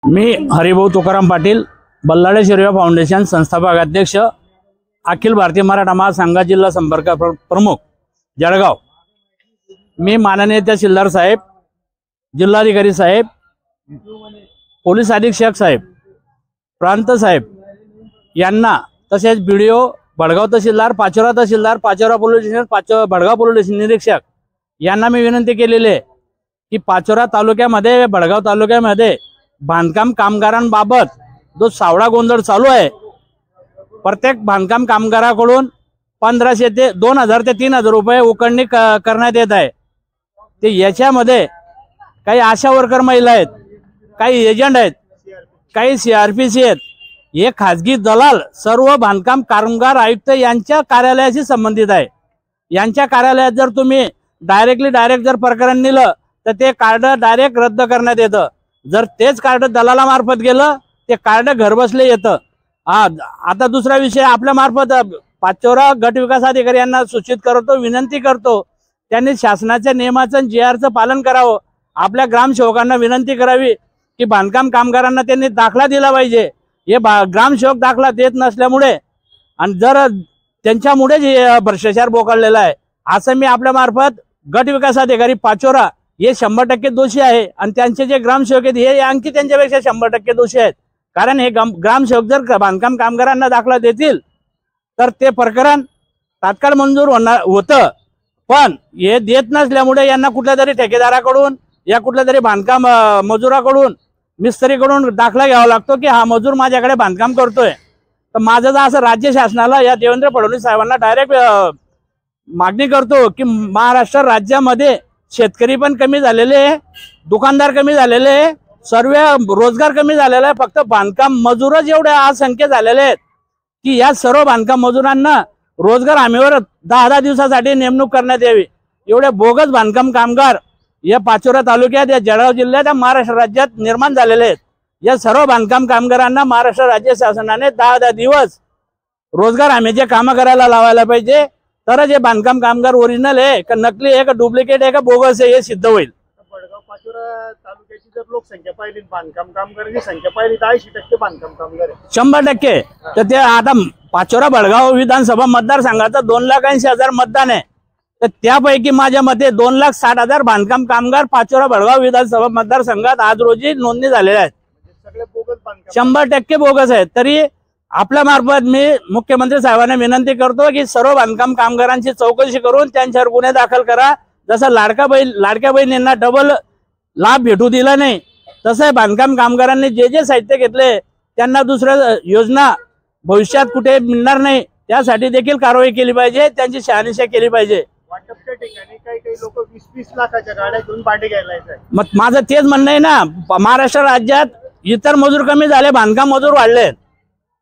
मी Haribhau Tukaram Patil, बल्लाळे शिरवा foundation संस्थापक अध्यक्ष, अखिल भारतीय मराठा महासंघ जिल्हा संपर्क प्रमुख जळगाव। मी माननीय तहसीलदार साहेब, जिल्हाधिकारी साहेब, पोलीस अधीक्षक साहेब, प्रांत साहेब यांना तसेच बीडीओ भडगाव तहसीलदार, Pachora police station, Bhadgaon police निरीक्षक यांना मी विनंती केलेली आहे की पाचोरा तालुक्यामध्ये, भडगाव तालुक्यामध्ये बांधकाम कामगारांबाबत जो सावळा गोंधळ चालू आहे, प्रत्येक बांधकाम कामगाराकडून 1500 ते 2000 ते 3000 रुपये उकळणी करण्यात येत आहे। ते याच्यामध्ये काही आशा वर्कर महिला आहेत, काही एजंट आहेत, काही सीआरपीसी आहेत। हे खाजगी दलाल सर्व बांधकाम कामगार आयुक्त यांच्या कार्यालयाशी संबंधित आहे। यांच्या कार्यालयात जर तुम्ही डायरेक्ट जर प्रकरण नेलं तर ते कार्ड डायरेक्ट रद्द करण्यात येतं। जर तेच कार्ड दलालामार्फत गेलं ते कार्ड घरबसले येतं। आता दुसरा विषय, आपल्या मार्फत पाचोरा गट विकास अधिकारी यांना सूचित करतो, विनंती करतो, त्यांनी शासनाच्या नियमाचं जीआरचं पालन करावं। आपल्या ग्रामसेवकांना विनंती करावी की बांधकाम कामगारांना त्यांनी दाखला दिला पाहिजे। हे ग्रामसेवक दाखला देत नसल्यामुळे आणि जर त्यांच्यामुळेच हे भ्रष्टाचार बोकाळलेला आहे, असं मी आपल्या मार्फत गट विकास अधिकारी पाचोरा हे 100% दोषी आहे आणि त्यांचे जे ग्रामसेवक आहेत हे आणखी त्यांच्यापेक्षा 100% दोषी आहेत। कारण हे ग्रामसेवक जर बांधकाम कामगारांना दाखला देतील तर ते प्रकरण तात्काळ मंजूर होतं, पण हे देत नसल्यामुळे यांना कुठल्या तरी ठेकेदाराकडून या कुठल्या तरी बांधकाम मजुराकडून, मिस्त्रीकडून दाखला घ्यावा लागतो की हा मजूर माझ्याकडे बांधकाम करतोय। तर माझं जर असं राज्य शासनाला, या देवेंद्र फडणवीस साहेबांना डायरेक्ट मागणी करतो की महाराष्ट्र राज्यामध्ये शेतकरी पण कमी झालेले आहे, दुकानदार कमी झालेले आहे, सर्व रोजगार कमी झालेला आहे, फक्त बांधकाम मजूरच एवढे असंख्य झालेले आहेत की या सर्व बांधकाम मजुरांना रोजगार हमीवर 10 दिवसासाठी नेमणूक करण्यात यावी। एवढे बोगस बांधकाम कामगार या पाचोरा तालुक्यात, या जळगाव जिल्ह्यात, या महाराष्ट्र राज्यात निर्माण झालेले आहेत। या सर्व बांधकाम कामगारांना महाराष्ट्र राज्य शासनाने 10 दिवस रोजगार हमीचे काम करायला लावायला पाहिजे, तरच हे बांधकाम कामगार ओरिजिनल आहे का नकली आहे का डुप्लिकेट आहे का बोगस आहे हे सिद्ध होईल। भडगाव पाचोरा तालुक्याची जर लोकसंख्या पाहिली, बांधकाम कामगारांची संख्या पाहिली तर 80% बांधकाम कामगार आहे, 100%। तर ते आता पाचोरा भडगाव विधानसभा मतदारसंघाचं 2,80,000 मतदान आहे, तर त्यापैकी माझ्या मते 2,60,000 बांधकाम कामगार पाचोरा भडगाव विधानसभा मतदारसंघात आज रोजी नोंदणी झालेल्या आहेत। सगळे बोगस बांधकाम 100% बोगस आहेत। तरी आपल्या मार्फत मी मुख्यमंत्री साहेबांना विनंती करतो की सर्व बांधकाम कामगारांची चौकशी करून त्यांच्यावर गुन्हे दाखल करा। जसं लाडक्या बहिणींना डबल लाभ भेटू दिला नाही, तसं बांधकाम कामगारांनी जे साहित्य घेतले त्यांना दुसऱ्या योजना भविष्यात कुठे मिळणार नाही, त्यासाठी देखील कारवाई केली पाहिजे, त्यांची शहानिशा केली पाहिजे। वाटपच्या ठिकाणी काही लोक 20-20 लाखाच्या गाड्या घेऊन भाडे घ्यायला येतात। मग माझं तेच म्हणणं आहे ना, महाराष्ट्र राज्यात इतर मजूर कमी झाले, बांधकाम मजूर वाढले,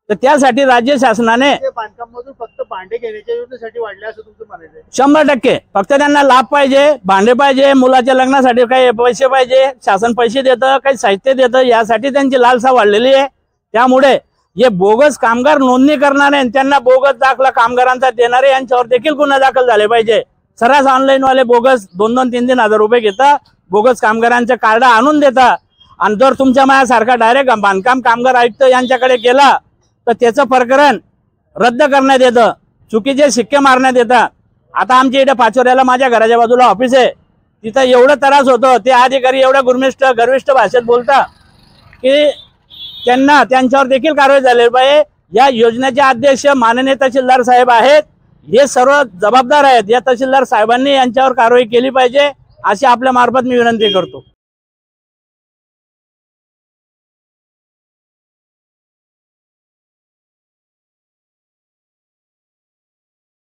तर त्यासाठी राज्य शासनाने बांधकाम मजूर फक्त भांडे घेण्याच्या योजनेसाठी वाढले असं तुमचं म्हणायचं आहे? 100%। फक्त त्यांना लाभ पाहिजे, भांडे पाहिजे, मुलाच्या लग्नासाठी काही पैसे पाहिजे, शासन पैसे देतं, काही साहित्य देतं, यासाठी त्यांची लालसा वाढलेली आहे। त्यामुळे जे बोगस कामगार नोंदणी करणारे, त्यांना बोगस दाखला कामगारांचा देणारे, यांच्यावर देखील गुन्हा दाखल झाले पाहिजे। सर्रास ऑनलाईन वाले बोगस 2-3 हजार रुपये घेता, बोगस कामगारांचे कार्ड आणून देता, आणि जर तुमच्या माझ्यासारखा डायरेक्ट बांधकाम कामगार आयुक्त यांच्याकडे गेला तर त्याचं प्रकरण रद्द करण्यात येतं, चुकीचे शिक्के मारण्यात येतात। आता आमच्या इथे पाचोऱ्याला माझ्या घराच्या बाजूला ऑफिस आहे, तिथं एवढं त्रास होतो, ते अधिकारी एवढ्या गर्विष्ठ भाषेत बोलता की त्यांच्यावर देखील कारवाई झाली पाहिजे। या योजनेचे अध्यक्ष माननीय तहसीलदार साहेब आहेत, हे सर्व जबाबदार आहेत। या तहसीलदार साहेबांनी यांच्यावर कारवाई केली पाहिजे अशी आपल्या मार्फत मी विनंती करतो।